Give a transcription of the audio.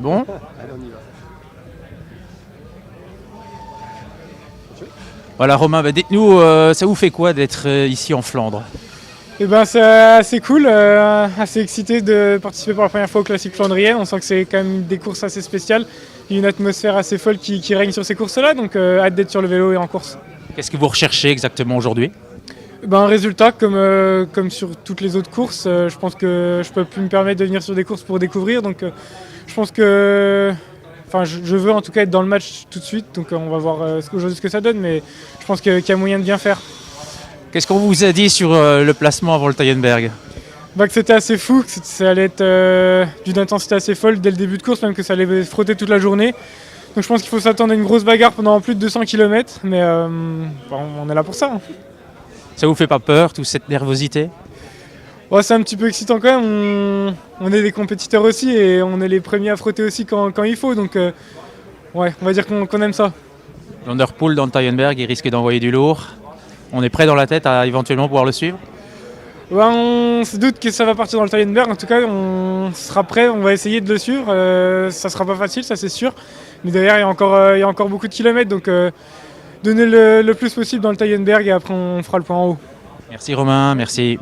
bon. Allez, on y va. Voilà Romain, dites-nous, ça vous fait quoi d'être ici en Flandre? Eh ben, c'est assez cool, assez excité de participer pour la première fois au Classique flandrienne. On sent que c'est quand même des courses assez spéciales. Il y a une atmosphère assez folle qui règne sur ces courses-là, donc hâte d'être sur le vélo et en course. Qu'est-ce que vous recherchez exactement aujourd'hui? Ben, un résultat comme sur toutes les autres courses. Je pense que je peux plus me permettre de venir sur des courses pour découvrir, donc je pense que... Enfin, je veux en tout cas être dans le match tout de suite, donc on va voir aujourd'hui ce que ça donne, mais je pense qu'il y a moyen de bien faire. Qu'est-ce qu'on vous a dit sur le placement avant le Taillenberg? Bah, que c'était assez fou, que ça allait être d'une intensité assez folle dès le début de course, même que ça allait frotter toute la journée. Donc je pense qu'il faut s'attendre à une grosse bagarre pendant plus de 200 km, mais on est là pour ça. Hein. Ça vous fait pas peur, toute cette nervosité? Ouais, c'est un petit peu excitant quand même, on est des compétiteurs aussi et on est les premiers à frotter aussi quand il faut, donc ouais, on va dire qu'on aime ça. Van der Poel dans le Taillenberg, il risque d'envoyer du lourd. On est prêt dans la tête à éventuellement pouvoir le suivre? Ouais, on se doute que ça va partir dans le Taillenberg, en tout cas on sera prêt, on va essayer de le suivre, ça sera pas facile, ça c'est sûr, mais derrière il y a encore beaucoup de kilomètres, donc donner le plus possible dans le Taillenberg et après on fera le point en haut. Merci Romain, merci.